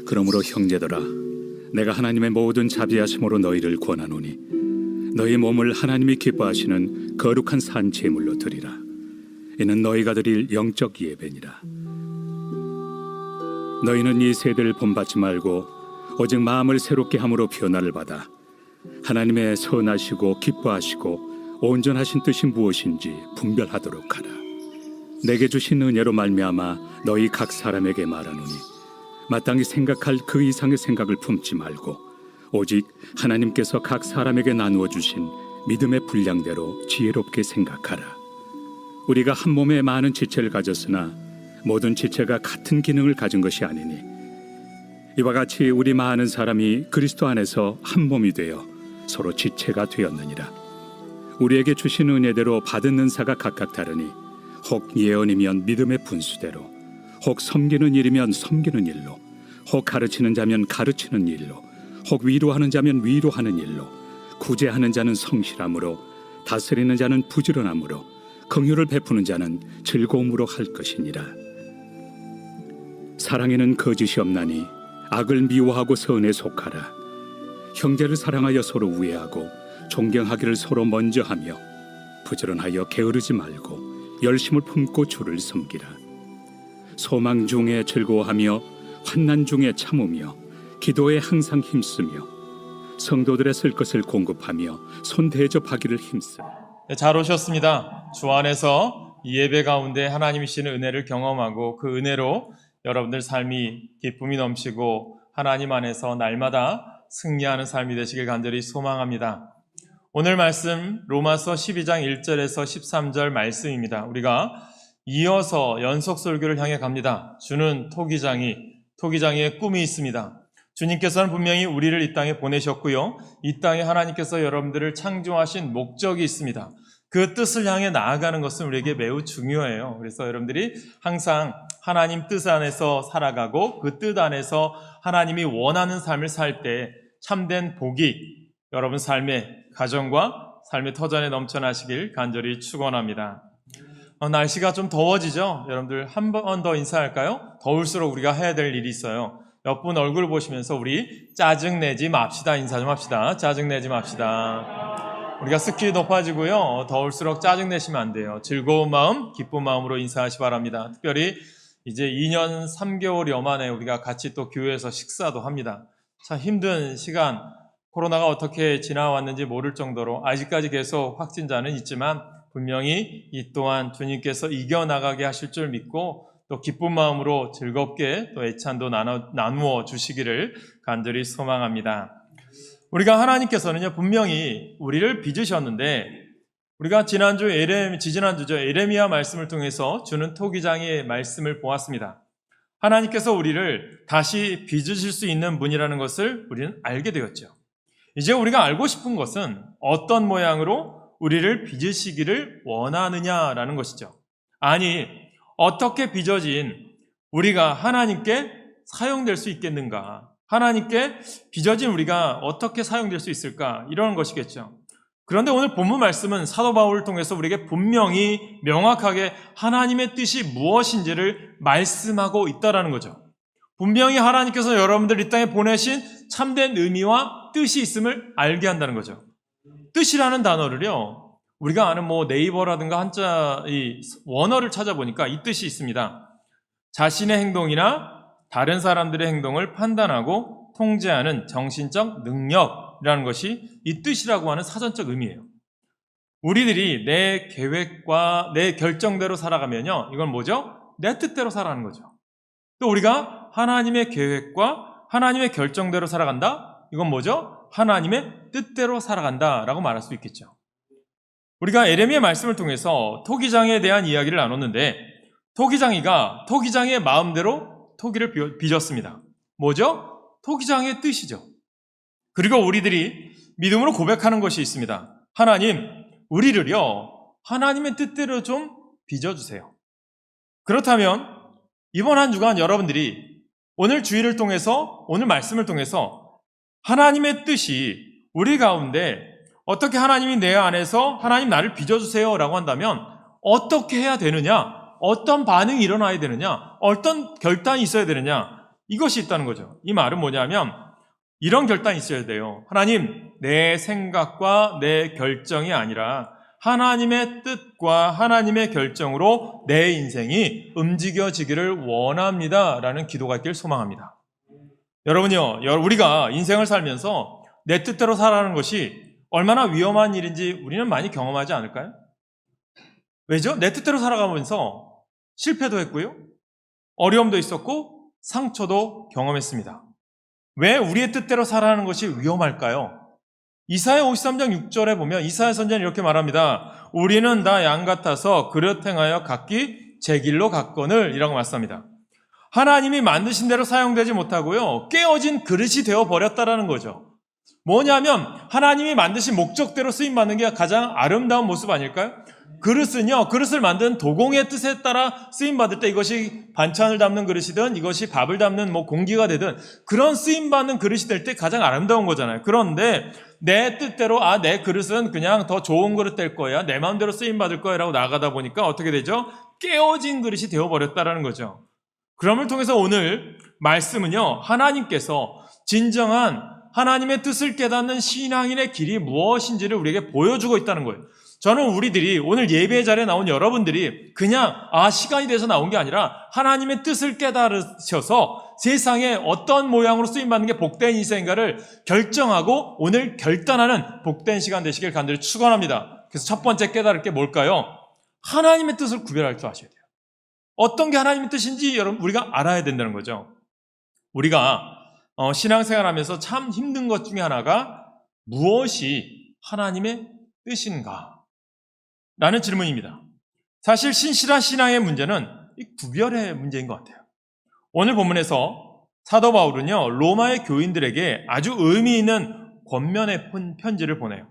그러므로 형제들아, 내가 하나님의 모든 자비하심으로 너희를 권하노니 너희 몸을 하나님이 기뻐하시는 거룩한 산 제물로 드리라. 이는 너희가 드릴 영적 예배니라. 너희는 이 세대를 본받지 말고 오직 마음을 새롭게 함으로 변화를 받아 하나님의 선하시고 기뻐하시고 온전하신 뜻이 무엇인지 분별하도록 하라. 내게 주신 은혜로 말미암아 너희 각 사람에게 말하노니 마땅히 생각할 그 이상의 생각을 품지 말고 오직 하나님께서 각 사람에게 나누어 주신 믿음의 분량대로 지혜롭게 생각하라. 우리가 한 몸에 많은 지체를 가졌으나 모든 지체가 같은 기능을 가진 것이 아니니 이와 같이 우리 많은 사람이 그리스도 안에서 한 몸이 되어 서로 지체가 되었느니라. 우리에게 주신 은혜대로 받은 은사가 각각 다르니 혹 예언이면 믿음의 분수대로, 혹 섬기는 일이면 섬기는 일로, 혹 가르치는 자면 가르치는 일로, 혹 위로하는 자면 위로하는 일로, 구제하는 자는 성실함으로, 다스리는 자는 부지런함으로, 긍휼을 베푸는 자는 즐거움으로 할 것이니라. 사랑에는 거짓이 없나니 악을 미워하고 선에 속하라. 형제를 사랑하여 서로 우애하고 존경하기를 서로 먼저 하며 부지런하여 게으르지 말고 열심을 품고 주를 섬기라. 소망 중에 즐거워하며 환난 중에 참으며 기도에 항상 힘쓰며 성도들의 쓸 것을 공급하며 손 대접하기를 힘쓰라. 네, 잘 오셨습니다. 주 안에서 이 예배 가운데 하나님이 주시는 은혜를 경험하고 그 은혜로 여러분들 삶이 기쁨이 넘치고 하나님 안에서 날마다 승리하는 삶이 되시길 간절히 소망합니다. 오늘 말씀 로마서 12장 1절에서 13절 말씀입니다. 우리가 이어서 연속 설교를 향해 갑니다. 주는 토기장이의 꿈이 있습니다. 주님께서는 분명히 우리를 이 땅에 보내셨고요. 이 땅에 하나님께서 여러분들을 창조하신 목적이 있습니다. 그 뜻을 향해 나아가는 것은 우리에게 매우 중요해요. 그래서 여러분들이 항상 하나님 뜻 안에서 살아가고 그 뜻 안에서 하나님이 원하는 삶을 살 때 참된 복이 여러분 삶의 가정과 삶의 터전에 넘쳐나시길 간절히 축원합니다. 날씨가 좀 더워지죠? 여러분들 한 번 더 인사할까요? 더울수록 우리가 해야 될 일이 있어요. 옆분 얼굴 보시면서 우리 짜증내지 맙시다. 인사 좀 합시다. 짜증내지 맙시다. 우리가 스킬이 높아지고요. 더울수록 짜증내시면 안 돼요. 즐거운 마음, 기쁜 마음으로 인사하시 바랍니다. 특별히 이제 2년 3개월여 만에 우리가 같이 또 교회에서 식사도 합니다. 참 힘든 시간, 코로나가 어떻게 지나왔는지 모를 정도로 아직까지 계속 확진자는 있지만 분명히 이 또한 주님께서 이겨나가게 하실 줄 믿고 또 기쁜 마음으로 즐겁게 또 애찬도 나누어 주시기를 간절히 소망합니다. 우리가 하나님께서는요 분명히 우리를 빚으셨는데 우리가 지지난주죠 에레미야 말씀을 통해서 주는 토기장의 말씀을 보았습니다. 하나님께서 우리를 다시 빚으실 수 있는 분이라는 것을 우리는 알게 되었죠. 이제 우리가 알고 싶은 것은 어떤 모양으로 우리를 빚으시기를 원하느냐라는 것이죠. 아니, 어떻게 빚어진 우리가 하나님께 사용될 수 있겠는가? 하나님께 빚어진 우리가 어떻게 사용될 수 있을까? 이런 것이겠죠. 그런데 오늘 본문 말씀은 사도 바울을 통해서 우리에게 분명히 명확하게 하나님의 뜻이 무엇인지를 말씀하고 있다는 거죠. 분명히 하나님께서 여러분들 이 땅에 보내신 참된 의미와 뜻이 있음을 알게 한다는 거죠. 뜻이라는 단어를요, 우리가 아는 네이버라든가 한자 이 원어를 찾아보니까 이 뜻이 있습니다. 자신의 행동이나 다른 사람들의 행동을 판단하고 통제하는 정신적 능력이라는 것이 이 뜻이라고 하는 사전적 의미예요. 우리들이 내 계획과 내 결정대로 살아가면요, 이건 뭐죠? 내 뜻대로 살아가는 거죠. 또 우리가 하나님의 계획과 하나님의 결정대로 살아간다? 이건 뭐죠? 하나님의 뜻대로 살아간다라고 말할 수 있겠죠. 우리가 에레미야 말씀을 통해서 토기장에 대한 이야기를 나눴는데 토기장의 마음대로 토기를 빚었습니다. 뭐죠? 토기장의 뜻이죠. 그리고 우리들이 믿음으로 고백하는 것이 있습니다. 하나님, 우리를요 하나님의 뜻대로 좀 빚어주세요. 그렇다면 이번 한 주간 여러분들이 오늘 주일을 통해서 오늘 말씀을 통해서 하나님의 뜻이 우리 가운데 어떻게 하나님이 내 안에서 하나님 나를 빚어주세요 라고 한다면 어떻게 해야 되느냐, 어떤 반응이 일어나야 되느냐, 어떤 결단이 있어야 되느냐, 이것이 있다는 거죠. 이 말은 뭐냐면 이런 결단이 있어야 돼요. 하나님, 내 생각과 내 결정이 아니라 하나님의 뜻과 하나님의 결정으로 내 인생이 움직여지기를 원합니다. 라는 기도가 있길 소망합니다. 여러분요, 우리가 인생을 살면서 내 뜻대로 살아가는 것이 얼마나 위험한 일인지 우리는 많이 경험하지 않을까요? 왜죠? 내 뜻대로 살아가면서 실패도 했고요. 어려움도 있었고 상처도 경험했습니다. 왜 우리의 뜻대로 살아가는 것이 위험할까요? 이사야 53장 6절에 보면 이사야 선지자는 이렇게 말합니다. 우리는 다 양 같아서 그릇 행하여 각기 제 길로 갔거늘 이라고 말씀합니다. 하나님이 만드신 대로 사용되지 못하고요. 깨어진 그릇이 되어버렸다라는 거죠. 뭐냐면 하나님이 만드신 목적대로 쓰임받는 게 가장 아름다운 모습 아닐까요? 그릇은요, 그릇을 만든 도공의 뜻에 따라 쓰임받을 때 이것이 반찬을 담는 그릇이든 이것이 밥을 담는 공기가 되든 그런 쓰임받는 그릇이 될 때 가장 아름다운 거잖아요. 그런데 내 뜻대로 내 그릇은 그냥 더 좋은 그릇 될 거야. 내 마음대로 쓰임받을 거야 라고 나가다 보니까 어떻게 되죠? 깨어진 그릇이 되어버렸다라는 거죠. 그럼을 통해서 오늘 말씀은요, 하나님께서 진정한 하나님의 뜻을 깨닫는 신앙인의 길이 무엇인지를 우리에게 보여주고 있다는 거예요. 저는 우리들이 오늘 예배 자리에 나온 여러분들이 그냥 시간이 돼서 나온 게 아니라 하나님의 뜻을 깨달으셔서 세상에 어떤 모양으로 쓰임받는 게 복된 인생인가를 결정하고 오늘 결단하는 복된 시간 되시길 간절히 축원합니다. 그래서 첫 번째 깨달을 게 뭘까요? 하나님의 뜻을 구별할 줄 아셔야 돼요. 어떤 게 하나님의 뜻인지 여러분 우리가 알아야 된다는 거죠. 우리가 신앙생활하면서 참 힘든 것 중에 하나가 무엇이 하나님의 뜻인가? 라는 질문입니다. 사실 신실한 신앙의 문제는 이 구별의 문제인 것 같아요. 오늘 본문에서 사도 바울은요, 로마의 교인들에게 아주 의미 있는 권면의 편지를 보내요.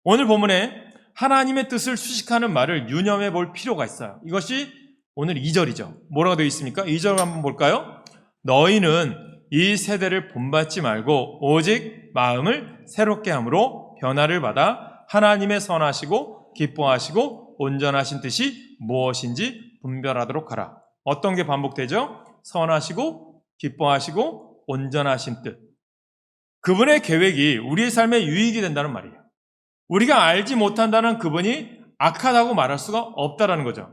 오늘 본문에 하나님의 뜻을 수식하는 말을 유념해 볼 필요가 있어요. 이것이 오늘 2절이죠. 뭐라고 되어 있습니까? 2절 한번 볼까요? 너희는 이 세대를 본받지 말고 오직 마음을 새롭게 함으로 변화를 받아 하나님의 선하시고 기뻐하시고 온전하신 뜻이 무엇인지 분별하도록 하라. 어떤 게 반복되죠? 선하시고 기뻐하시고 온전하신 뜻. 그분의 계획이 우리의 삶에 유익이 된다는 말이에요. 우리가 알지 못한다는 그분이 악하다고 말할 수가 없다는 거죠.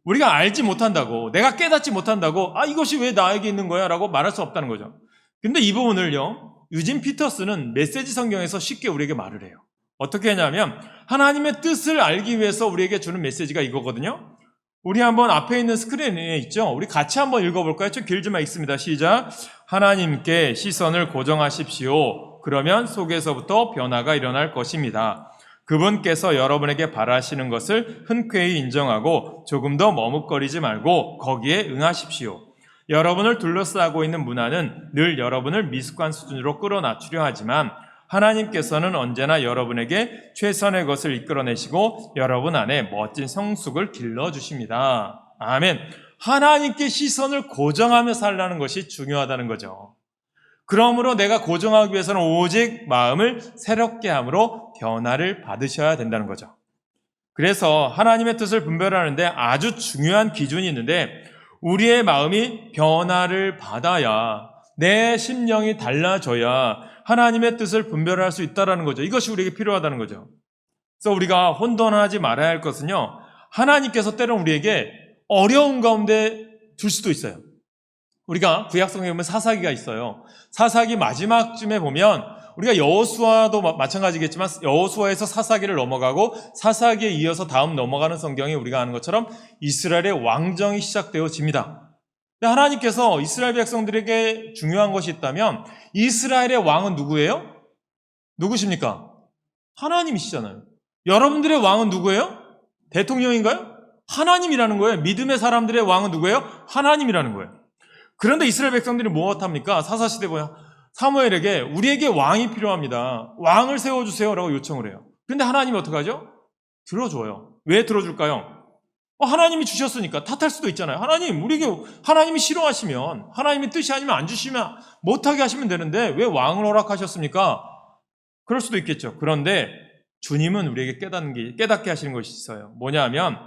우리가 알지 못한다고, 내가 깨닫지 못한다고 이것이 왜 나에게 있는 거야? 라고 말할 수 없다는 거죠. 근데 이 부분을요, 유진 피터스는 메시지 성경에서 쉽게 우리에게 말을 해요. 어떻게 하냐면 하나님의 뜻을 알기 위해서 우리에게 주는 메시지가 이거거든요. 우리 한번 앞에 있는 스크린에 있죠. 우리 같이 한번 읽어볼까요? 좀 길지만 읽습니다. 시작. 하나님께 시선을 고정하십시오. 그러면 속에서부터 변화가 일어날 것입니다. 그분께서 여러분에게 바라시는 것을 흔쾌히 인정하고 조금 더 머뭇거리지 말고 거기에 응하십시오. 여러분을 둘러싸고 있는 문화는 늘 여러분을 미숙한 수준으로 끌어낮추려 하지만 하나님께서는 언제나 여러분에게 최선의 것을 이끌어내시고 여러분 안에 멋진 성숙을 길러주십니다. 아멘. 하나님께 시선을 고정하며 살라는 것이 중요하다는 거죠. 그러므로 내가 고정하기 위해서는 오직 마음을 새롭게 함으로 변화를 받으셔야 된다는 거죠. 그래서 하나님의 뜻을 분별하는데 아주 중요한 기준이 있는데 우리의 마음이 변화를 받아야 내 심령이 달라져야 하나님의 뜻을 분별할 수 있다는 거죠. 이것이 우리에게 필요하다는 거죠. 그래서 우리가 혼돈하지 말아야 할 것은요, 하나님께서 때론 우리에게 어려운 가운데 둘 수도 있어요. 우리가 구약성경에 보면 사사기가 있어요. 사사기 마지막쯤에 보면 우리가 여호수아도 마찬가지겠지만 여호수아에서 사사기를 넘어가고 사사기에 이어서 다음 넘어가는 성경이 우리가 아는 것처럼 이스라엘의 왕정이 시작되어집니다. 근데 하나님께서 이스라엘 백성들에게 중요한 것이 있다면 이스라엘의 왕은 누구예요? 누구십니까? 하나님이시잖아요. 여러분들의 왕은 누구예요? 대통령인가요? 하나님이라는 거예요. 믿음의 사람들의 왕은 누구예요? 하나님이라는 거예요. 그런데 이스라엘 백성들이 무엇합니까? 사사시대 보면 사무엘에게 우리에게 왕이 필요합니다. 왕을 세워주세요 라고 요청을 해요. 그런데 하나님이 어떻게 하죠? 들어줘요. 왜 들어줄까요? 하나님이 주셨으니까. 탓할 수도 있잖아요. 하나님, 우리에게 하나님이 싫어하시면, 하나님의 뜻이 아니면 안 주시면 못하게 하시면 되는데 왜 왕을 허락하셨습니까? 그럴 수도 있겠죠. 그런데 주님은 우리에게 깨닫게 하시는 것이 있어요. 뭐냐 하면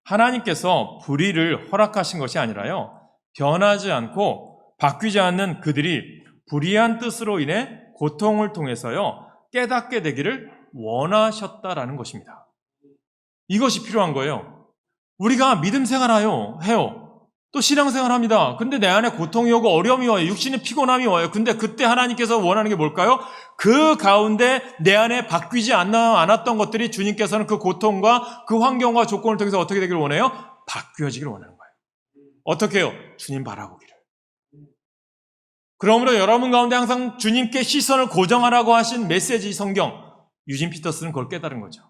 하나님께서 불의를 허락하신 것이 아니라요, 변하지 않고 바뀌지 않는 그들이 불의한 뜻으로 인해 고통을 통해서요, 깨닫게 되기를 원하셨다라는 것입니다. 이것이 필요한 거예요. 우리가 믿음 생활해요. 또 신앙생활 합니다. 근데 내 안에 고통이 오고 어려움이 와요. 육신의 피곤함이 와요. 근데 그때 하나님께서 원하는 게 뭘까요? 그 가운데 내 안에 바뀌지 않았던 것들이 주님께서는 그 고통과 그 환경과 조건을 통해서 어떻게 되기를 원해요? 바뀌어지기를 원하는 거예요. 어떻게 해요? 주님 바라보기를. 그러므로 여러분 가운데 항상 주님께 시선을 고정하라고 하신 메시지 성경, 유진 피터스는 그걸 깨달은 거죠.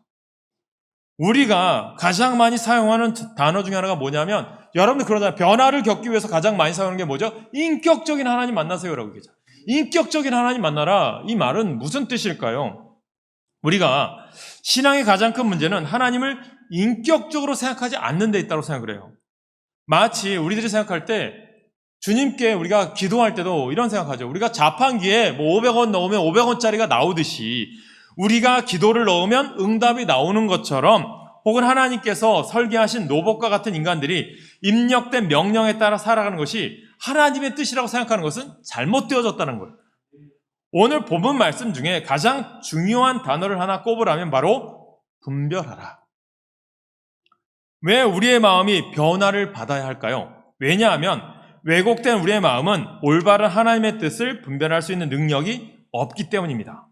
우리가 가장 많이 사용하는 단어 중에 하나가 뭐냐면, 여러분들 그러잖아요. 변화를 겪기 위해서 가장 많이 사용하는 게 뭐죠? 인격적인 하나님 만나세요라고 얘기하죠. 인격적인 하나님 만나라. 이 말은 무슨 뜻일까요? 우리가 신앙의 가장 큰 문제는 하나님을 인격적으로 생각하지 않는 데 있다고 생각을 해요. 마치 우리들이 생각할 때 주님께 우리가 기도할 때도 이런 생각하죠. 우리가 자판기에 500원 넣으면 500원짜리가 나오듯이 우리가 기도를 넣으면 응답이 나오는 것처럼, 혹은 하나님께서 설계하신 로봇과 같은 인간들이 입력된 명령에 따라 살아가는 것이 하나님의 뜻이라고 생각하는 것은 잘못되어졌다는 거예요. 오늘 본문 말씀 중에 가장 중요한 단어를 하나 꼽으라면 바로 분별하라. 왜 우리의 마음이 변화를 받아야 할까요? 왜냐하면 왜곡된 우리의 마음은 올바른 하나님의 뜻을 분별할 수 있는 능력이 없기 때문입니다.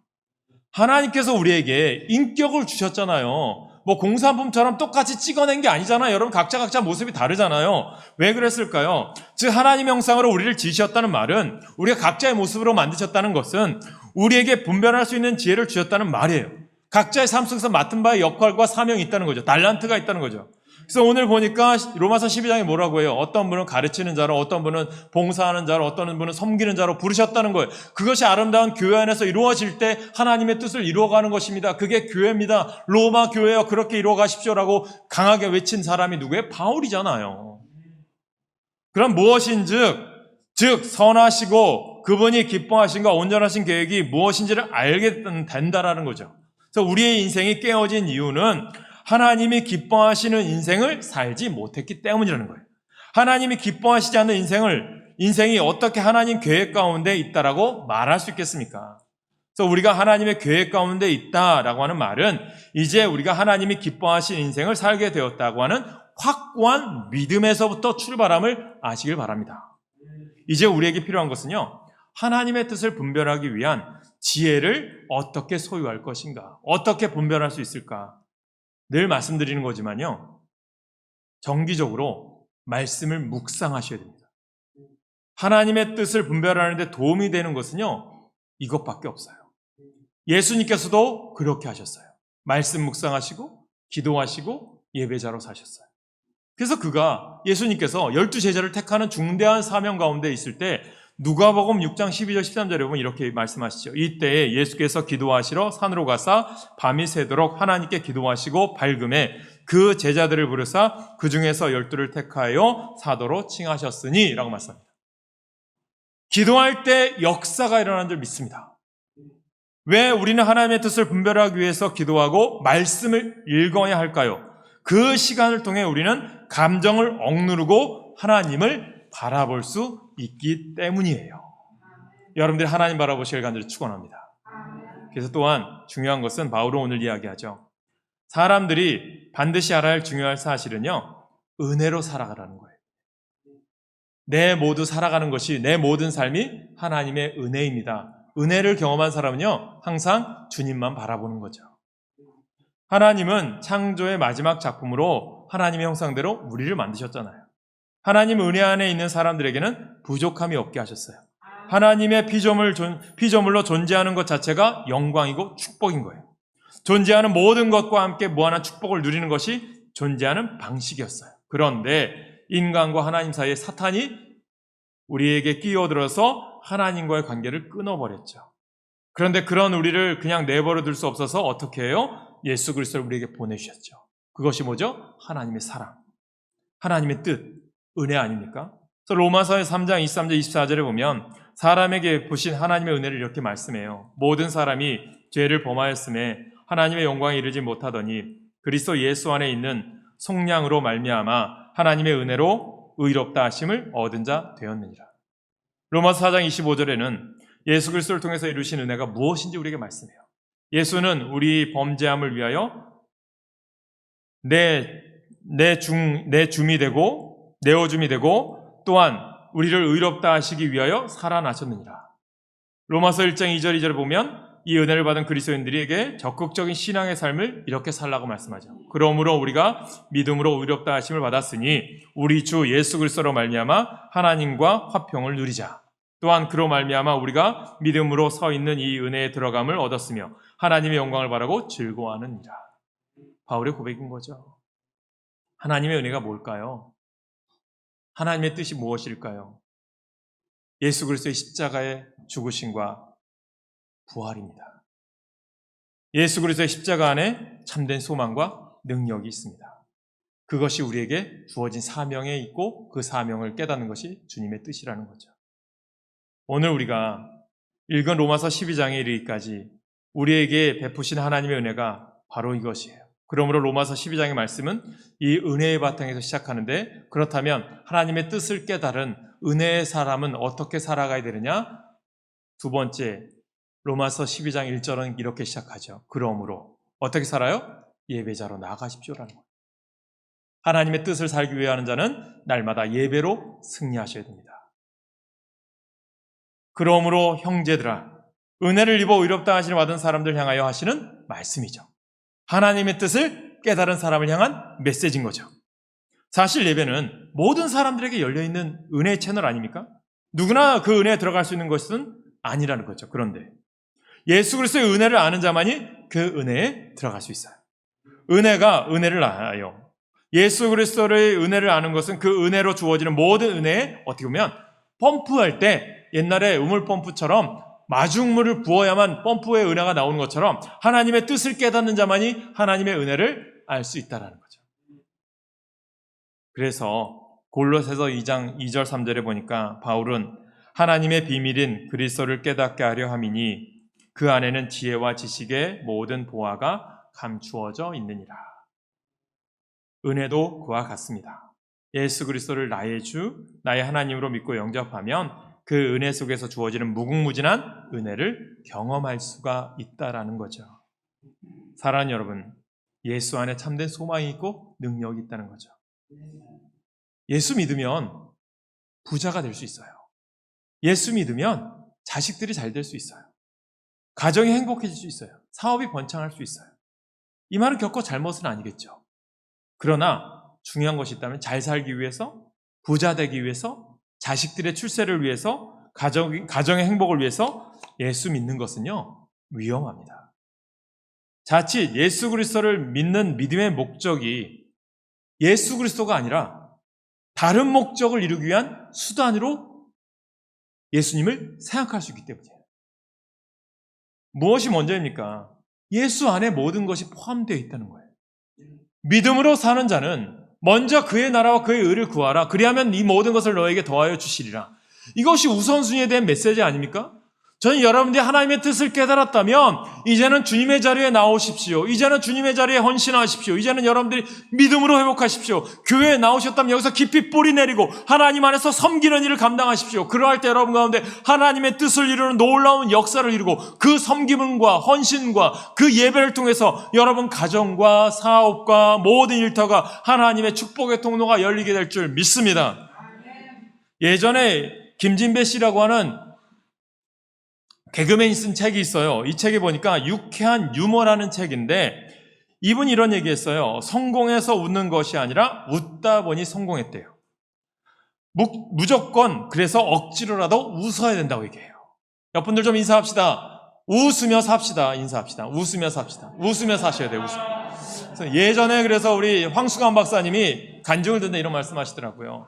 하나님께서 우리에게 인격을 주셨잖아요. 공산품처럼 똑같이 찍어낸 게 아니잖아요. 여러분 각자 모습이 다르잖아요. 왜 그랬을까요? 즉 하나님의 형상으로 우리를 지으셨다는 말은, 우리가 각자의 모습으로 만드셨다는 것은 우리에게 분별할 수 있는 지혜를 주셨다는 말이에요. 각자의 삶 속에서 맡은 바의 역할과 사명이 있다는 거죠. 달란트가 있다는 거죠. 그래서 오늘 보니까 로마서 12장에 뭐라고 해요? 어떤 분은 가르치는 자로, 어떤 분은 봉사하는 자로, 어떤 분은 섬기는 자로 부르셨다는 거예요. 그것이 아름다운 교회 안에서 이루어질 때 하나님의 뜻을 이루어가는 것입니다. 그게 교회입니다. 로마 교회여 그렇게 이루어가십시오라고 강하게 외친 사람이 누구예요? 바울이잖아요. 그럼 즉 선하시고 그분이 기뻐하신과 온전하신 계획이 무엇인지를 알게 된다라는 거죠. 그래서 우리의 인생이 깨어진 이유는 하나님이 기뻐하시는 인생을 살지 못했기 때문이라는 거예요. 하나님이 기뻐하시지 않는 인생이 어떻게 하나님 계획 가운데 있다라고 말할 수 있겠습니까? 그래서 우리가 하나님의 계획 가운데 있다라고 하는 말은 이제 우리가 하나님이 기뻐하신 인생을 살게 되었다고 하는 확고한 믿음에서부터 출발함을 아시길 바랍니다. 이제 우리에게 필요한 것은요, 하나님의 뜻을 분별하기 위한 지혜를 어떻게 소유할 것인가, 어떻게 분별할 수 있을까? 늘 말씀드리는 거지만요, 정기적으로 말씀을 묵상하셔야 됩니다. 하나님의 뜻을 분별하는 데 도움이 되는 것은요, 이것밖에 없어요. 예수님께서도 그렇게 하셨어요. 말씀 묵상하시고 기도하시고 예배자로 사셨어요. 그래서 예수님께서 12제자를 택하는 중대한 사명 가운데 있을 때 누가복음 6장 12절 13절에 보면 이렇게 말씀하시죠. 이때에 예수께서 기도하시러 산으로 가사 밤이 새도록 하나님께 기도하시고 밝음에 그 제자들을 부르사 그 중에서 12를 택하여 사도로 칭하셨으니 라고 말씀합니다. 기도할 때 역사가 일어나는 줄 믿습니다. 왜 우리는 하나님의 뜻을 분별하기 위해서 기도하고 말씀을 읽어야 할까요? 그 시간을 통해 우리는 감정을 억누르고 하나님을 바라볼 수 있기 때문이에요. 여러분들이 하나님 바라보시길 간절히 축원합니다. 그래서 또한 중요한 것은 바울은 오늘 이야기하죠. 사람들이 반드시 알아야 할 중요한 사실은요, 은혜로 살아가라는 거예요. 내 살아가는 것이, 내 모든 삶이 하나님의 은혜입니다. 은혜를 경험한 사람은요, 항상 주님만 바라보는 거죠. 하나님은 창조의 마지막 작품으로 하나님의 형상대로 우리를 만드셨잖아요. 하나님 은혜 안에 있는 사람들에게는 부족함이 없게 하셨어요. 하나님의 피조물로 존재하는 것 자체가 영광이고 축복인 거예요. 존재하는 모든 것과 함께 무한한 축복을 누리는 것이 존재하는 방식이었어요. 그런데 인간과 하나님 사이에 사탄이 우리에게 끼어들어서 하나님과의 관계를 끊어버렸죠. 그런데 그런 우리를 그냥 내버려 둘 수 없어서 어떻게 해요? 예수 그리스도를 우리에게 보내주셨죠. 그것이 뭐죠? 하나님의 사랑, 하나님의 뜻, 은혜 아닙니까? 그래서 로마서의 3장 23절 24절에 보면 사람에게 베푸신 하나님의 은혜를 이렇게 말씀해요. 모든 사람이 죄를 범하였음에 하나님의 영광에 이르지 못하더니 그리스도 예수 안에 있는 속량으로 말미암아 하나님의 은혜로 의롭다 하심을 얻은 자 되었느니라. 로마서 4장 25절에는 예수 그리스도를 통해서 이루신 은혜가 무엇인지 우리에게 말씀해요. 예수는 우리 범죄함을 위하여 내 줌이 되고 내어줌이 되고 또한 우리를 의롭다 하시기 위하여 살아나셨느니라. 로마서 1장 2절 2절을 보면 이 은혜를 받은 그리스도인들에게 적극적인 신앙의 삶을 이렇게 살라고 말씀하죠. 그러므로 우리가 믿음으로 의롭다 하심을 받았으니 우리 주 예수 그리스도로 말미암아 하나님과 화평을 누리자. 또한 그로 말미암아 우리가 믿음으로 서 있는 이 은혜에 들어감을 얻었으며 하나님의 영광을 바라고 즐거워하느니라. 바울의 고백인 거죠. 하나님의 은혜가 뭘까요? 하나님의 뜻이 무엇일까요? 예수 그리스도의 십자가의 죽으심과 부활입니다. 예수 그리스도의 십자가 안에 참된 소망과 능력이 있습니다. 그것이 우리에게 주어진 사명에 있고 그 사명을 깨닫는 것이 주님의 뜻이라는 거죠. 오늘 우리가 읽은 로마서 12장에 이르기까지 우리에게 베푸신 하나님의 은혜가 바로 이것이에요. 그러므로 로마서 12장의 말씀은 이 은혜의 바탕에서 시작하는데, 그렇다면 하나님의 뜻을 깨달은 은혜의 사람은 어떻게 살아가야 되느냐? 두 번째, 로마서 12장 1절은 이렇게 시작하죠. 그러므로 어떻게 살아요? 예배자로 나아가십시오라는 거예요. 하나님의 뜻을 살기 위해 하는 자는 날마다 예배로 승리하셔야 됩니다. 그러므로 형제들아, 은혜를 입어 의롭다 하심을 받은 사람들 향하여 하시는 말씀이죠. 하나님의 뜻을 깨달은 사람을 향한 메시지인 거죠. 사실 예배는 모든 사람들에게 열려있는 은혜의 채널 아닙니까? 누구나 그 은혜에 들어갈 수 있는 것은 아니라는 거죠. 그런데 예수 그리스도의 은혜를 아는 자만이 그 은혜에 들어갈 수 있어요. 은혜가 은혜를 알아요. 예수 그리스도의 은혜를 아는 것은 그 은혜로 주어지는 모든 은혜에 어떻게 보면 펌프할 때 옛날에 우물펌프처럼 마중물을 부어야만 펌프의 은혜가 나오는 것처럼 하나님의 뜻을 깨닫는 자만이 하나님의 은혜를 알 수 있다는 거죠. 그래서 골로새서 2장 2절 3절에 보니까 바울은 하나님의 비밀인 그리스도를 깨닫게 하려 함이니 그 안에는 지혜와 지식의 모든 보화가 감추어져 있느니라. 은혜도 그와 같습니다. 예수 그리스도를 나의 주, 나의 하나님으로 믿고 영접하면 그 은혜 속에서 주어지는 무궁무진한 은혜를 경험할 수가 있다라는 거죠. 사랑하는 여러분, 예수 안에 참된 소망이 있고 능력이 있다는 거죠. 예수 믿으면 부자가 될 수 있어요. 예수 믿으면 자식들이 잘 될 수 있어요. 가정이 행복해질 수 있어요. 사업이 번창할 수 있어요. 이 말은 결코 잘못은 아니겠죠. 그러나 중요한 것이 있다면 잘 살기 위해서, 부자 되기 위해서, 자식들의 출세를 위해서, 가정의 행복을 위해서 예수 믿는 것은요, 위험합니다. 자칫 예수 그리스도를 믿는 믿음의 목적이 예수 그리스도가 아니라 다른 목적을 이루기 위한 수단으로 예수님을 생각할 수 있기 때문이에요. 무엇이 먼저입니까? 예수 안에 모든 것이 포함되어 있다는 거예요. 믿음으로 사는 자는 먼저 그의 나라와 그의 의를 구하라. 그리하면 이 모든 것을 너에게 더하여 주시리라. 이것이 우선순위에 대한 메시지 아닙니까? 저는 여러분들이 하나님의 뜻을 깨달았다면 이제는 주님의 자리에 나오십시오. 이제는 주님의 자리에 헌신하십시오. 이제는 여러분들이 믿음으로 회복하십시오. 교회에 나오셨다면 여기서 깊이 뿌리 내리고 하나님 안에서 섬기는 일을 감당하십시오. 그러할 때 여러분 가운데 하나님의 뜻을 이루는 놀라운 역사를 이루고 그 섬김과 헌신과 그 예배를 통해서 여러분 가정과 사업과 모든 일터가 하나님의 축복의 통로가 열리게 될 줄 믿습니다. 예전에 김진배 씨라고 하는 개그맨이 쓴 책이 있어요. 이 책에 보니까 유쾌한 유머라는 책인데 이분이 이런 얘기했어요. 성공해서 웃는 것이 아니라 웃다 보니 성공했대요. 무조건 그래서 억지로라도 웃어야 된다고 얘기해요. 여러분들 좀 인사합시다. 웃으며 삽시다. 인사합시다. 웃으며 삽시다. 웃으며 사셔야 돼요. 그래서 예전에 그래서 우리 황수관 박사님이 간증을 듣는데 이런 말씀하시더라고요.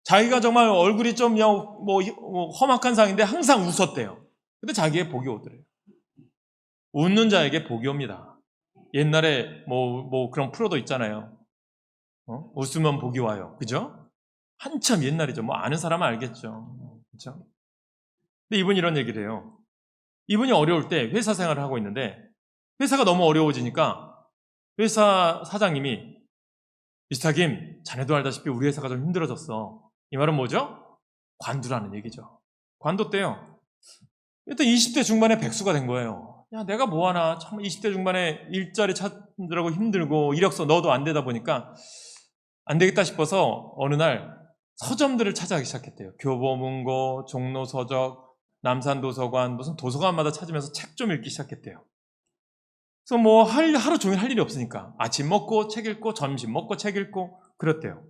자기가 정말 얼굴이 좀 험악한 상인데 항상 웃었대요. 근데 자기의 복이 오더래요. 웃는 자에게 복이 옵니다. 옛날에 그런 프로도 있잖아요. 웃으면 복이 와요. 그죠? 한참 옛날이죠. 아는 사람은 알겠죠. 그죠? 근데 이분이 이런 얘기를 해요. 이분이 어려울 때 회사 생활을 하고 있는데 회사가 너무 어려워지니까 회사 사장님이 미스터 김, 자네도 알다시피 우리 회사가 좀 힘들어졌어. 이 말은 뭐죠? 관두라는 얘기죠. 관도 때요. 일단 20대 중반에 백수가 된 거예요. 야, 내가 뭐하나. 참 20대 중반에 일자리 찾느라고 힘들고 이력서 넣어도 안 되다 보니까 안 되겠다 싶어서 어느 날 서점들을 찾아가기 시작했대요. 교보문고, 종로서적, 남산도서관, 무슨 도서관마다 찾으면서 책 좀 읽기 시작했대요. 그래서 뭐 하루 종일 할 일이 없으니까 아침 먹고 책 읽고 점심 먹고 책 읽고 그랬대요.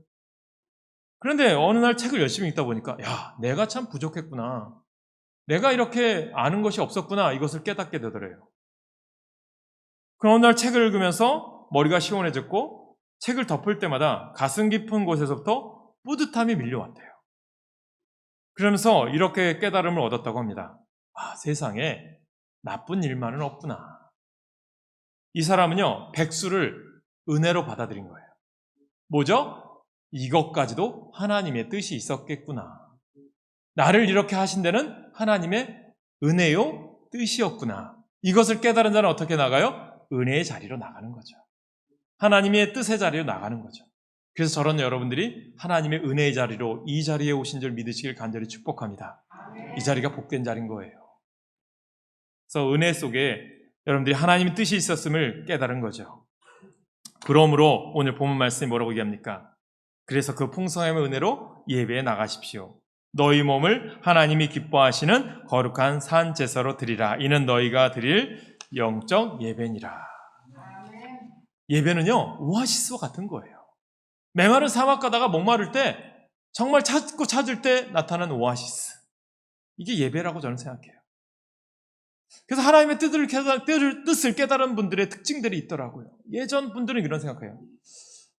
그런데 어느 날 책을 열심히 읽다 보니까 야, 내가 참 부족했구나. 내가 이렇게 아는 것이 없었구나. 이것을 깨닫게 되더래요. 그런 어느 날 책을 읽으면서 머리가 시원해졌고 책을 덮을 때마다 가슴 깊은 곳에서부터 뿌듯함이 밀려왔대요. 그러면서 이렇게 깨달음을 얻었다고 합니다. 아, 세상에 나쁜 일만은 없구나. 이 사람은요, 백수를 은혜로 받아들인 거예요. 뭐죠? 이것까지도 하나님의 뜻이 있었겠구나. 나를 이렇게 하신 데는 하나님의 은혜요 뜻이었구나. 이것을 깨달은 자는 어떻게 나가요? 은혜의 자리로 나가는 거죠. 하나님의 뜻의 자리로 나가는 거죠. 그래서 저런 여러분들이 하나님의 은혜의 자리로 이 자리에 오신 줄 믿으시길 간절히 축복합니다. 이 자리가 복된 자리인 거예요. 그래서 은혜 속에 여러분들이 하나님의 뜻이 있었음을 깨달은 거죠. 그러므로 오늘 본문 말씀이 뭐라고 얘기합니까? 그래서 그 풍성함의 은혜로 예배에 나가십시오. 너희 몸을 하나님이 기뻐하시는 거룩한 산 제사로 드리라. 이는 너희가 드릴 영적 예배니라. 예배는요, 오아시스와 같은 거예요. 메마른 사막 가다가 목마를 때 정말 찾을 때 나타나는 오아시스. 이게 예배라고 저는 생각해요. 그래서 하나님의 뜻을 깨달은 분들의 특징들이 있더라고요. 예전 분들은 이런 생각해요.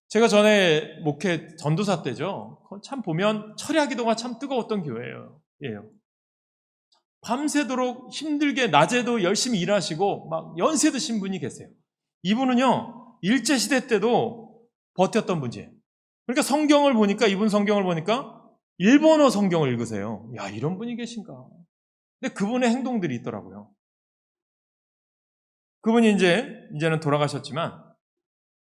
제가 전에 목회 전도사 때죠. 참 보면 철야 기도가 참 뜨거웠던 교회예요. 밤새도록 힘들게 낮에도 열심히 일하시고 막 연세 드신 분이 계세요. 이분은요, 일제시대 때도 버텼던 분이에요. 그러니까 성경을 보니까, 이분 성경을 보니까 일본어 성경을 읽으세요. 야, 이런 분이 계신가. 근데 그분의 행동들이 있더라고요. 그분이 이제는 돌아가셨지만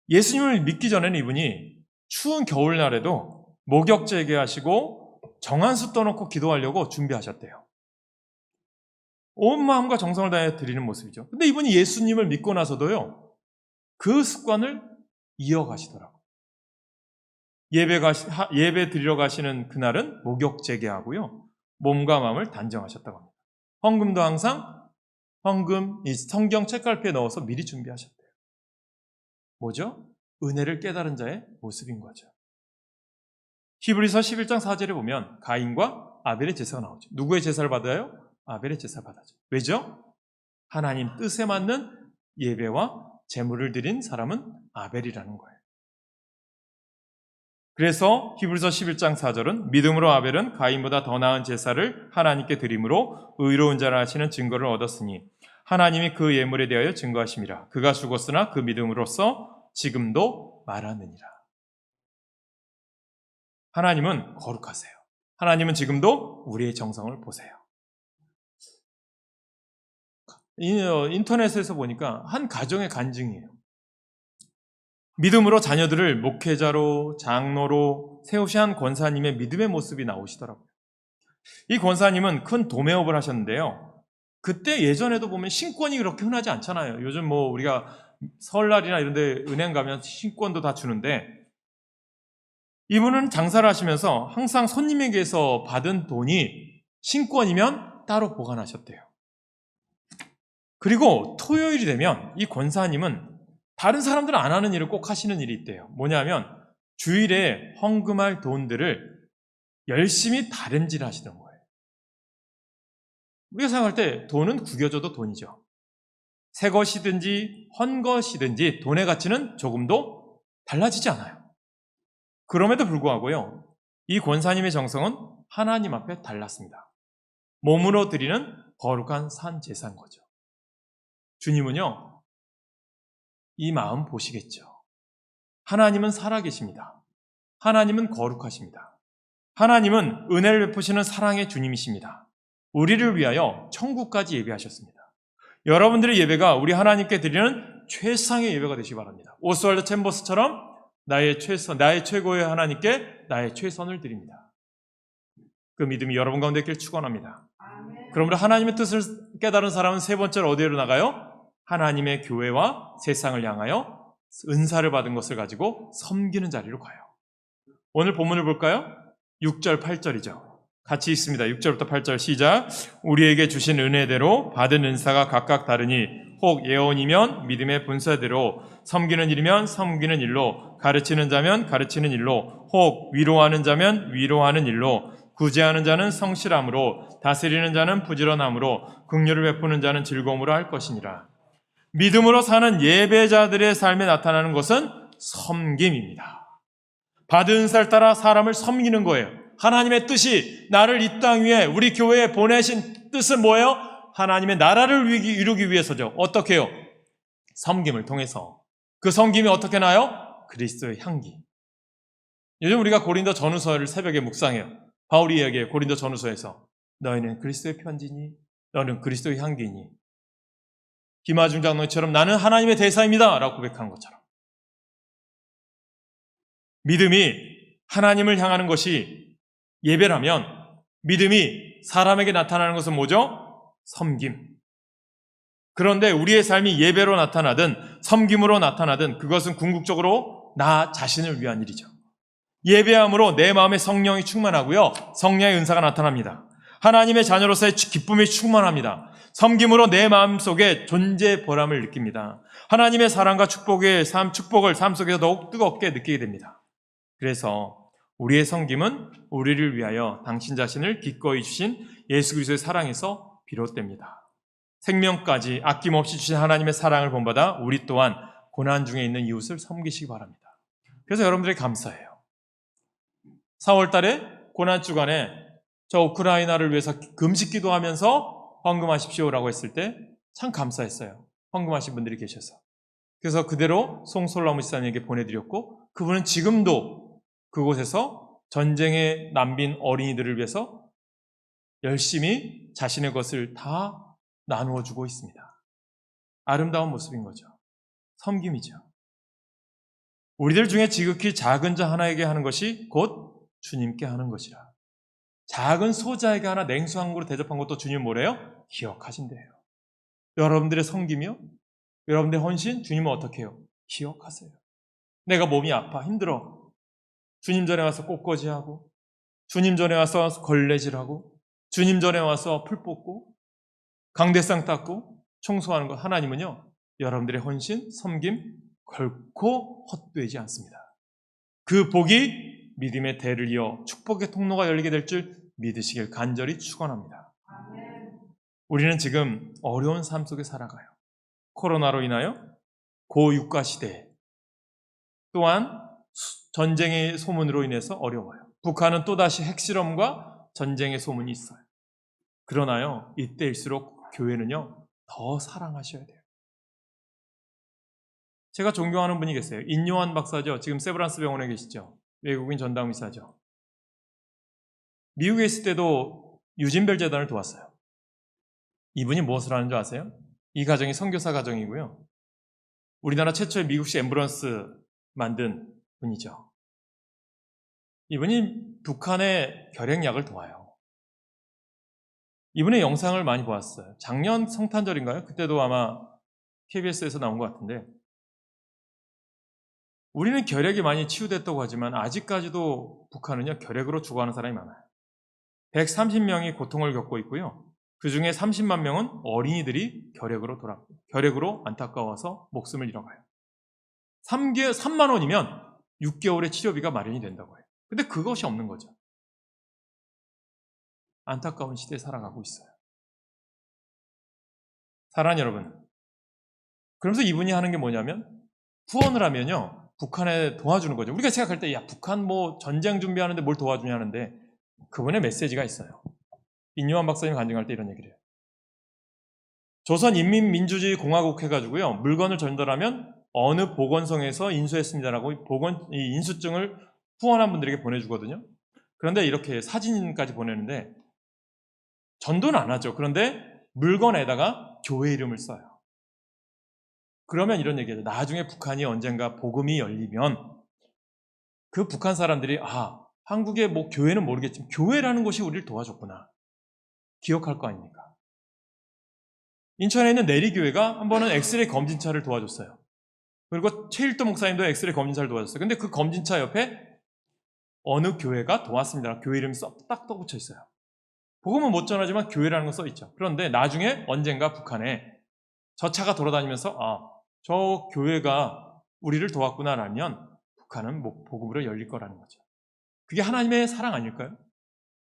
예수님을 믿기 전에는 이분이 추운 겨울날에도 목욕 재개하시고 정한수 떠놓고 기도하려고 준비하셨대요. 온 마음과 정성을 다해 드리는 모습이죠. 근데 이분이 예수님을 믿고 나서도요, 그 습관을 이어가시더라고요. 예배 드리러 가시는 그날은 목욕 재개하고요, 몸과 마음을 단정하셨다고 합니다. 헌금도 항상 이 성경 책갈피에 넣어서 미리 준비하셨대요. 뭐죠? 은혜를 깨달은 자의 모습인 거죠. 히브리서 11장 4절에 보면 가인과 아벨의 제사가 나오죠. 누구의 제사를 받아요? 아벨의 제사를 받아죠. 왜죠? 하나님 뜻에 맞는 예배와 제물을 드린 사람은 아벨이라는 거예요. 그래서 히브리서 11장 4절은 믿음으로 아벨은 가인보다 더 나은 제사를 하나님께 드림으로 의로운 자라 하시는 증거를 얻었으니 하나님이 그 예물에 대하여 증거하심이라. 그가 죽었으나 그 믿음으로써 지금도 말하느니라. 하나님은 거룩하세요. 하나님은 지금도 우리의 정성을 보세요. 인터넷에서 보니까 한 가정의 간증이에요. 믿음으로 자녀들을 목회자로, 장로로 세우신 한 권사님의 믿음의 모습이 나오시더라고요. 이 권사님은 큰 도매업을 하셨는데요. 그때 예전에도 보면 신권이 그렇게 흔하지 않잖아요. 요즘 뭐 우리가 설날이나 이런 데 은행 가면 신권도 다 주는데, 이분은 장사를 하시면서 항상 손님에게서 받은 돈이 신권이면 따로 보관하셨대요. 그리고 토요일이 되면 이 권사님은 다른 사람들은 안 하는 일을 꼭 하시는 일이 있대요. 뭐냐면 주일에 헌금할 돈들을 열심히 다른질 하시던 거예요. 우리가 생각할 때 돈은 구겨져도 돈이죠. 새 것이든지 헌 것이든지 돈의 가치는 조금도 달라지지 않아요. 그럼에도 불구하고요, 이 권사님의 정성은 하나님 앞에 달랐습니다. 몸으로 드리는 거룩한 산 제사인 거죠. 주님은요, 이 마음 보시겠죠. 하나님은 살아계십니다. 하나님은 거룩하십니다. 하나님은 은혜를 베푸시는 사랑의 주님이십니다. 우리를 위하여 천국까지 예배하셨습니다. 여러분들의 예배가 우리 하나님께 드리는 최상의 예배가 되시기 바랍니다. 오스왈드 챔버스처럼 나의 최고의 하나님께 나의 최선을 드립니다. 그 믿음이 여러분 가운데 있길 축원합니다. 그러므로 하나님의 뜻을 깨달은 사람은 세 번째로 어디로 나가요? 하나님의 교회와 세상을 향하여 은사를 받은 것을 가지고 섬기는 자리로 가요. 오늘 본문을 볼까요? 6절, 8절이죠. 같이 읽습니다. 6절부터 8절 시작. 우리에게 주신 은혜대로 받은 은사가 각각 다르니 혹 예언이면 믿음의 분사대로, 섬기는 일이면 섬기는 일로, 가르치는 자면 가르치는 일로, 혹 위로하는 자면 위로하는 일로, 구제하는 자는 성실함으로, 다스리는 자는 부지런함으로, 긍휼을 베푸는 자는 즐거움으로 할 것이니라. 믿음으로 사는 예배자들의 삶에 나타나는 것은 섬김입니다. 받은 은사를 따라 사람을 섬기는 거예요. 하나님의 뜻이 나를 이 땅 위에 우리 교회에 보내신 뜻은 뭐예요? 하나님의 나라를 이루기 위해서죠. 어떻게 해요? 섬김을 통해서. 그 섬김이 어떻게 나요? 그리스도의 향기. 요즘 우리가 고린도 전후서를 새벽에 묵상해요. 바울이 이야기해요. 고린도 전후서에서 너희는 그리스도의 편지니 너는 그리스도의 향기니 김하중 장로처럼 나는 하나님의 대사입니다 라고 고백한 것처럼 믿음이 하나님을 향하는 것이 예배라면 믿음이 사람에게 나타나는 것은 뭐죠? 섬김. 그런데 우리의 삶이 예배로 나타나든 섬김으로 나타나든 그것은 궁극적으로 나 자신을 위한 일이죠. 예배함으로 내 마음에 성령이 충만하고요. 성령의 은사가 나타납니다. 하나님의 자녀로서의 기쁨이 충만합니다. 섬김으로 내 마음속에 존재 보람을 느낍니다. 하나님의 사랑과 축복을 삶 속에서 더욱 뜨겁게 느끼게 됩니다. 그래서 우리의 섬김은 우리를 위하여 당신 자신을 기꺼이 주신 예수 그리스도의 사랑에서 비롯됩니다. 생명까지 아낌없이 주신 하나님의 사랑을 본받아 우리 또한 고난 중에 있는 이웃을 섬기시기 바랍니다. 그래서 여러분들에게 감사해요. 4월 달에 고난 주간에 저 우크라이나를 위해서 금식 기도하면서 헌금하십시오라고 했을 때 참 감사했어요. 헌금하신 분들이 계셔서. 그래서 그대로 송솔라무 지사님에게 보내드렸고 그분은 지금도 그곳에서 전쟁의 난민 어린이들을 위해서 열심히 자신의 것을 다 나누어 주고 있습니다. 아름다운 모습인 거죠. 섬김이죠. 우리들 중에 지극히 작은 자 하나에게 하는 것이 곧 주님께 하는 것이라. 작은 소자에게 하나 냉수 한 그릇 대접한 것도 주님 뭐래요? 기억하신대요. 여러분들의 섬김이요? 여러분들의 헌신? 주님은 어떻게 해요? 기억하세요. 내가 몸이 아파 힘들어. 주님 전에 와서 꽃꽂이하고 주님 전에 와서 걸레질하고 주님 전에 와서 풀 뽑고 강대상 닦고 청소하는 것 하나님은요. 여러분들의 헌신, 섬김 결코 헛되지 않습니다. 그 복이 믿음의 대를 이어 축복의 통로가 열리게 될 줄 믿으시길 간절히 축원합니다. 우리는 지금 어려운 삶 속에 살아가요. 코로나로 인하여 고유가 시대 또한 전쟁의 소문으로 인해서 어려워요. 북한은 또다시 핵실험과 전쟁의 소문이 있어요. 그러나요, 이때일수록 교회는요, 더 사랑하셔야 돼요. 제가 존경하는 분이 계세요. 인요한 박사죠. 지금 세브란스 병원에 계시죠. 외국인 전담 의사죠. 미국에 있을 때도 유진벨 재단을 도왔어요. 이분이 무엇을 하는 줄 아세요? 이 가정이 선교사 가정이고요. 우리나라 최초의 미국식 앰뷸런스 만든 분이죠. 이분이 북한의 결핵약을 도와요. 이분의 영상을 많이 보았어요. 작년 성탄절인가요? 그때도 아마 KBS에서 나온 것 같은데 우리는 결핵이 많이 치유됐다고 하지만 아직까지도 북한은요 결핵으로 죽어가는 사람이 많아요. 130명이 고통을 겪고 있고요. 그 중에 30만 명은 어린이들이 결핵으로 안타까워서 목숨을 잃어가요. 3만 원이면 6개월의 치료비가 마련이 된다고 해요. 근데 그것이 없는 거죠. 안타까운 시대에 살아가고 있어요. 사랑하는 여러분, 그러면서 이분이 하는 게 뭐냐면 후원을 하면요 북한에 도와주는 거죠. 우리가 생각할 때 야 북한 뭐 전쟁 준비하는데 뭘 도와주냐 하는데 그분의 메시지가 있어요. 인요한 박사님 간증할 때 이런 얘기를 해요. 조선인민민주주의 공화국 해가지고요 물건을 전달하면 어느 보건성에서 인수했습니다라고 이 인수증을 후원한 분들에게 보내주거든요. 그런데 이렇게 사진까지 보내는데 전도는 안 하죠. 그런데 물건에다가 교회 이름을 써요. 그러면 이런 얘기예요. 나중에 북한이 언젠가 복음이 열리면 그 북한 사람들이 한국의 뭐 교회는 모르겠지만 교회라는 곳이 우리를 도와줬구나. 기억할 거 아닙니까? 인천에 있는 내리교회가 한 번은 엑스레이 검진차를 도와줬어요. 그리고 최일도 목사님도 엑스레이 검진차를 도와줬어요. 근데 그 검진차 옆에 어느 교회가 도왔습니다. 교회 이름이 딱 떠붙여 있어요. 복음은 못 전하지만 교회라는 건 써있죠. 그런데 나중에 언젠가 북한에 저 차가 돌아다니면서 저 교회가 우리를 도왔구나라면 북한은 복음으로 열릴 거라는 거죠. 그게 하나님의 사랑 아닐까요?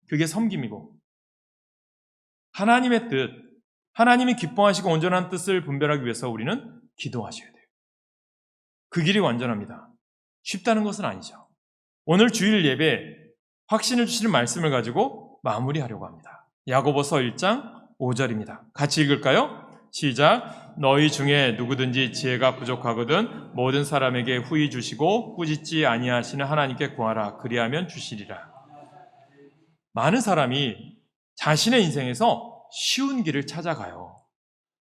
그게 섬김이고 하나님의 뜻, 하나님이 기뻐하시고 온전한 뜻을 분별하기 위해서 우리는 기도하셔야 돼요. 그 길이 완전합니다. 쉽다는 것은 아니죠. 오늘 주일 예배 확신을 주시는 말씀을 가지고 마무리하려고 합니다. 야고보서 1장 5절입니다. 같이 읽을까요? 시작. 너희 중에 누구든지 지혜가 부족하거든 모든 사람에게 후히 주시고 꾸짖지 아니하시는 하나님께 구하라. 그리하면 주시리라. 많은 사람이 자신의 인생에서 쉬운 길을 찾아가요.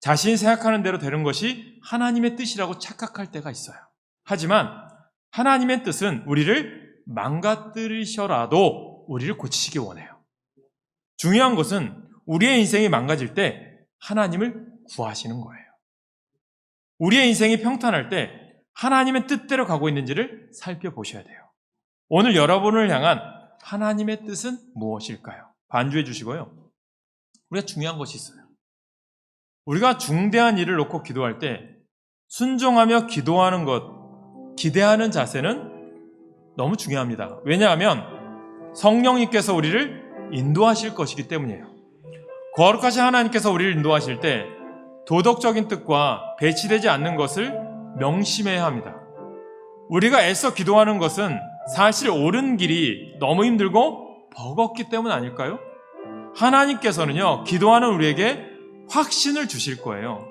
자신이 생각하는 대로 되는 것이 하나님의 뜻이라고 착각할 때가 있어요. 하지만 하나님의 뜻은 우리를 망가뜨리셔라도 우리를 고치시기 원해요. 중요한 것은 우리의 인생이 망가질 때 하나님을 구하시는 거예요. 우리의 인생이 평탄할 때 하나님의 뜻대로 가고 있는지를 살펴보셔야 돼요. 오늘 여러분을 향한 하나님의 뜻은 무엇일까요? 반주해 주시고요. 우리가 중요한 것이 있어요. 우리가 중대한 일을 놓고 기도할 때 순종하며 기도하는 것, 기대하는 자세는 너무 중요합니다. 왜냐하면 성령님께서 우리를 인도하실 것이기 때문이에요. 거룩하신 하나님께서 우리를 인도하실 때 도덕적인 뜻과 배치되지 않는 것을 명심해야 합니다. 우리가 애써 기도하는 것은 사실 옳은 길이 너무 힘들고 버겁기 때문 아닐까요? 하나님께서는요, 기도하는 우리에게 확신을 주실 거예요.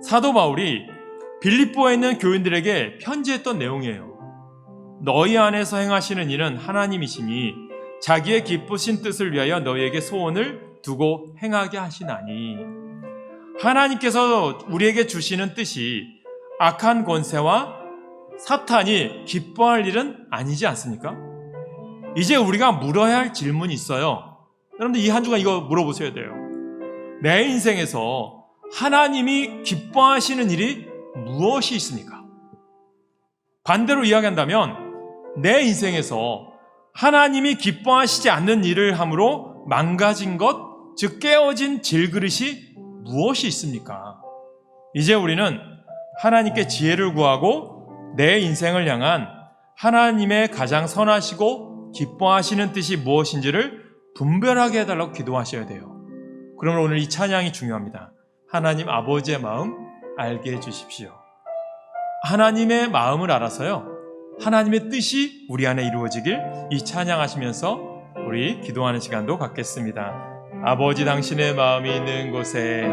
사도 바울이 빌립보에 있는 교인들에게 편지했던 내용이에요. 너희 안에서 행하시는 일은 하나님이시니 자기의 기쁘신 뜻을 위하여 너희에게 소원을 두고 행하게 하시나니. 하나님께서 우리에게 주시는 뜻이 악한 권세와 사탄이 기뻐할 일은 아니지 않습니까? 이제 우리가 물어야 할 질문이 있어요. 여러분들 이 한 주간 이거 물어보셔야 돼요. 내 인생에서 하나님이 기뻐하시는 일이 무엇이 있습니까? 반대로 이야기한다면 내 인생에서 하나님이 기뻐하시지 않는 일을 함으로 망가진 것, 즉 깨어진 질그릇이 무엇이 있습니까? 이제 우리는 하나님께 지혜를 구하고 내 인생을 향한 하나님의 가장 선하시고 기뻐하시는 뜻이 무엇인지를 분별하게 해달라고 기도하셔야 돼요. 그러면 오늘 이 찬양이 중요합니다. 하나님 아버지의 마음 알게 해주십시오. 하나님의 마음을 알아서요, 하나님의 뜻이 우리 안에 이루어지길 이 찬양하시면서 우리 기도하는 시간도 갖겠습니다. 아버지 당신의 마음이 있는 곳에